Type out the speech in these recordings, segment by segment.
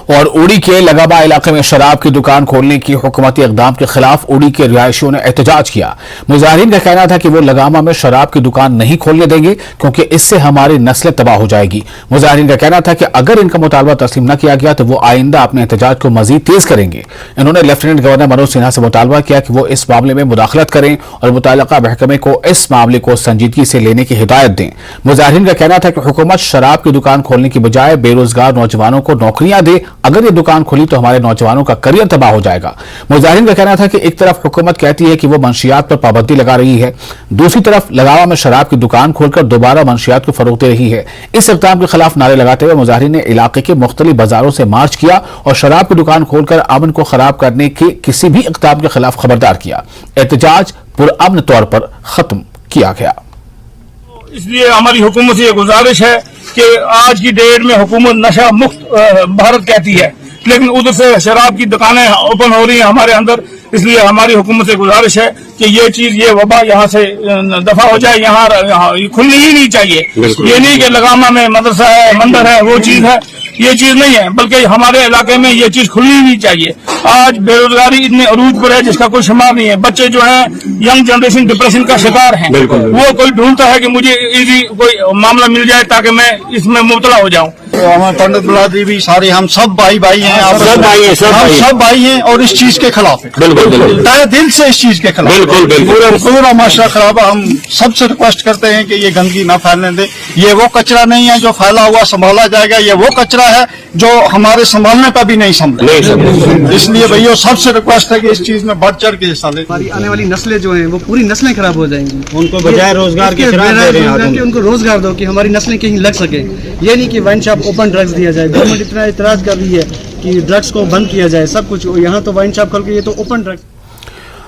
اور اوڑی کے لگابا علاقے میں شراب کی دکان کھولنے کی حکومتی اقدام کے خلاف اوڑی کے رہائشیوں نے احتجاج کیا۔ مظاہرین کا کہنا تھا کہ وہ لگاما میں شراب کی دکان نہیں کھولنے دیں گے کیونکہ اس سے ہماری نسلیں تباہ ہو جائے گی۔ مظاہرین کا کہنا تھا کہ اگر ان کا مطالبہ تسلیم نہ کیا گیا تو وہ آئندہ اپنے احتجاج کو مزید تیز کریں گے۔ انہوں نے لیفٹیننٹ گورنر منوج سنہا سے مطالبہ کیا کہ وہ اس معاملے میں مداخلت کریں اور متعلقہ محکمے کو اس معاملے کو سنجیدگی سے لینے کی ہدایت دیں۔ مظاہرین کا کہنا تھا کہ حکومت شراب کی دکان کھولنے کی بجائے بے روزگار نوجوانوں کو نوکریاں دے۔ اگر یہ دکان کھلی تو ہمارے نوجوانوں کا کریئر تباہ ہو جائے گا۔ مظاہرین کا کہنا تھا کہ ایک طرف حکومت کہتی ہے کہ وہ منشیات پر پابندی لگا رہی ہے، دوسری طرف لگاوا میں شراب کی دکان کھول کر دوبارہ منشیات کو فروغ دے رہی ہے۔ اس اقدام کے خلاف نعرے لگاتے ہوئے مظاہرین نے علاقے کے مختلف بازاروں سے مارچ کیا اور شراب کی دکان کھول کر امن کو خراب کرنے کے کسی بھی اقدام کے خلاف خبردار کیا۔ احتجاج پرامن طور پر ختم کیا گیا۔ اس لیے ہماری حکومت سے یہ گزارش ہے کہ آج کی ڈیٹ میں حکومت نشہ مکت بھارت کہتی ہے، لیکن ادھر سے شراب کی دکانیں اوپن ہو رہی ہیں ہمارے اندر۔ اس لیے ہماری حکومت سے گزارش ہے کہ یہ چیز، یہ وبا یہاں سے دفع ہو جائے، یہاں کھلنی ہی نہیں چاہیے۔ یہ نہیں کہ لگاما میں مدرسہ ہے، مندر ہے، وہ چیز ہے، یہ چیز نہیں ہے، بلکہ ہمارے علاقے میں یہ چیز کھلنی نہیں چاہیے۔ آج بے روزگاری اتنے عروج پر ہے جس کا کوئی شمار نہیں ہے۔ بچے جو ہیں ینگ جنریشن ڈپریشن کا شکار ہیں، وہ کوئی ڈھونڈتا ہے کہ مجھے ایزی کوئی معاملہ مل جائے تاکہ میں اس میں مبتلا ہو جاؤں۔ ہمیں پنڈت برادری بھی سارے ہم سب بھائی ہیں، سب بھائی ہیں اور اس چیز کے خلاف تہ دل سے اس چیز کے خلاف پورا معاشرہ خراب ہے۔ ہم سب سے ریکویسٹ کرتے ہیں کہ یہ گندگی نہ پھیلنے دیں۔ یہ وہ کچرا نہیں ہے جو پھیلا ہوا سنبھالا جائے گا، یہ وہ کچرا ہے جو ہمارے سنبھالنے پہ بھی نہیں سنبھلے۔ اس لیے بھائیو سب سے ریکویسٹ ہے کہ اس چیز میں بڑھ چڑھ کے حصہ لیں۔ ہماری آنے والی نسلیں جو ہیں وہ پوری نسلیں خراب ہو جائیں گی۔ ان کو بجائے روزگار کے ان کو روزگار دو کہ ہماری نسلیں کہیں لگ سکے۔ یہ نہیں کہ وائن شاپ اوپن ڈرگز دیا جائے۔ گورنمنٹ اتنا اعتراض کر رہی ہے کہ ڈرگز کو بند کیا جائے سب کچھ، یہاں تو وائن شاپ کھول کے یہ تو اوپن ڈرگز۔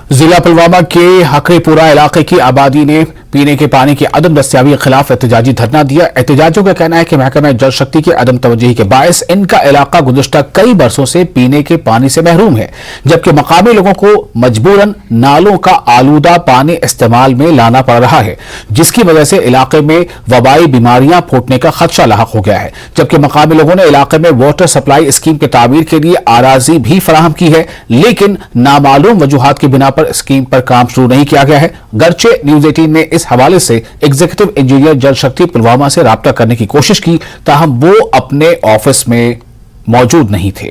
ضلع پلوامہ کے حقری پورہ علاقے کی آبادی نے پینے کے پانی کی عدم دستیابی کے خلاف احتجاجی دھرنا دیا۔ احتجاجیوں کا کہنا ہے کہ محکمہ جل شکتی کی عدم توجہی کے باعث ان کا علاقہ گزشتہ کئی برسوں سے پینے کے پانی سے محروم ہے، جبکہ مقامی لوگوں کو مجبوراً نالوں کا آلودہ پانی استعمال میں لانا پڑ رہا ہے، جس کی وجہ سے علاقے میں وبائی بیماریاں پھوٹنے کا خدشہ لاحق ہو گیا ہے۔ جبکہ مقامی لوگوں نے علاقے میں واٹر سپلائی اسکیم کی تعمیر کے لیے اراضی بھی فراہم کی ہے، لیکن نامعلوم وجوہات کی بنا پر اسکیم پر کام شروع نہیں کیا گیا ہے۔ گرچہ نیوز 18 نے اس حوالے سے ایگزیکٹو انجینئر جل شکتی پلوامہ سے رابطہ کرنے کی کوشش کی، تاہم وہ اپنے آفس میں موجود نہیں تھے۔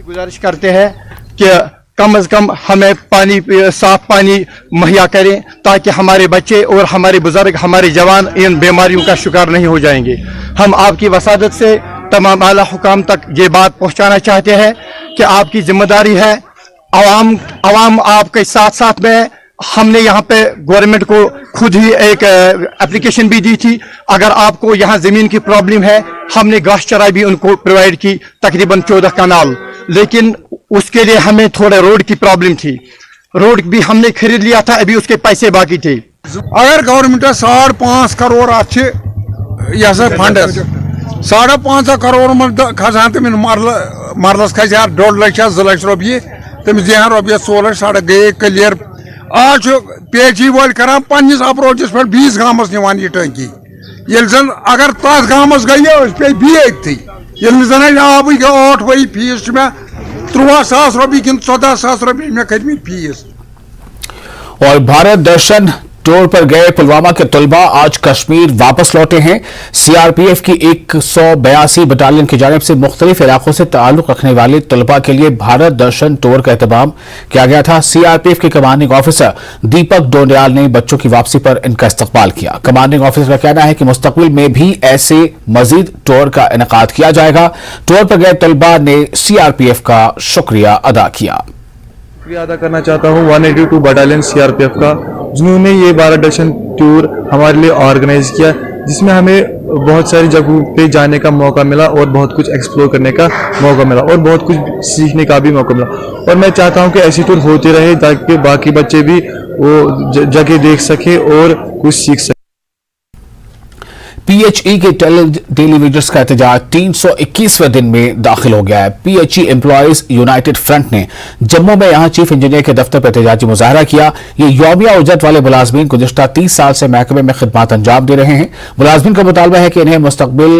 گزارش کرتے ہیں کہ کم از کم ہمیں پانی، صاف پانی مہیا کریں تاکہ ہمارے بچے اور ہمارے بزرگ، ہمارے جوان ان بیماریوں کا شکار نہیں ہو جائیں گے۔ ہم آپ کی وسادت سے تمام اعلیٰ حکام تک یہ بات پہنچانا چاہتے ہیں کہ آپ کی ذمہ داری ہے، عوام آپ کے ساتھ ساتھ میں۔ ہم نے یہاں پہ گورنمنٹ کو خود ہی ایک اپلیکیشن بھی دی تھی، اگر آپ کو یہاں زمین کی پرابلم ہے، ہم نے گھاس چرائی بھی ان کو پرووائڈ کی، تقریباً 14 کنال، لیکن اس کے لیے ہمیں تھوڑے روڈ کی پرابلم تھی۔ روڈ بھی ہم نے خرید لیا تھا، ابھی اس کے پیسے باقی تھے۔ اگر گورنمنٹ 5.5 کروڑ ات یہ سا فنڈس 5.5 کروڑ کھسان تم مرلس کھس 1.5 لچھ 2 لچھ روپیے، تمس دہان روپیے 4 لچھ، سڑک گئی کلیئر۔ آج پی جی ول کران پنس اپروچس پہ 20 گامس نوان یہ ٹنکی، یل زن اگر تس گامس گئی پی بیتھی، یل زن آب گو 8 ؤری فیس میں 13,000 روپیے کن 14,000 روپیے میں کھتمت فیس۔ اور بھارت درشن ٹور پر گئے پلوامہ کے طلبہ آج کشمیر واپس لوٹے ہیں۔ سی آر پی ایف کی 182 بٹالین کی جانب سے مختلف علاقوں سے تعلق رکھنے والے طلبہ کے لیے بھارت درشن ٹور کا اہتمام کیا گیا تھا۔ سی آر پی ایف کے کمانڈنگ آفیسر دیپک ڈونڈیال نے بچوں کی واپسی پر ان کا استقبال کیا۔ کمانڈنگ آفیسر کا کہنا ہے کہ مستقبل میں بھی ایسے مزید ٹور کا انعقاد کیا جائے گا۔ ٹور پر گئے طلبہ نے سی آر پی ایف کا شکریہ ادا کیا۔ شکریہ ادا کرنا چاہتا ہوں 182 battalion C R P F کا، جنہوں نے یہ بھارت درشن ٹور ہمارے لیے آرگنائز کیا، جس میں ہمیں بہت ساری جگہوں پہ جانے کا موقع ملا اور بہت کچھ ایکسپلور کرنے کا موقع ملا اور بہت کچھ سیکھنے کا بھی موقع ملا۔ اور میں چاہتا ہوں کہ ایسی ٹور ہوتے رہے تاکہ باقی بچے بھی وہ جگہ دیکھ سکے اور کچھ سیکھ سکے۔ پی ایچ ای کے ٹیلی ویژنز کا احتجاج 321ویں دن میں داخل ہو گیا ہے۔ P H E employees united front نے جموں میں یہاں چیف انجینئر کے دفتر پر احتجاجی مظاہرہ کیا۔ یہ یومیہ اجرت والے ملازمین گزشتہ 30 سال سے محکمے میں خدمات انجام دے رہے ہیں۔ ملازمین کا مطالبہ ہے کہ انہیں مستقبل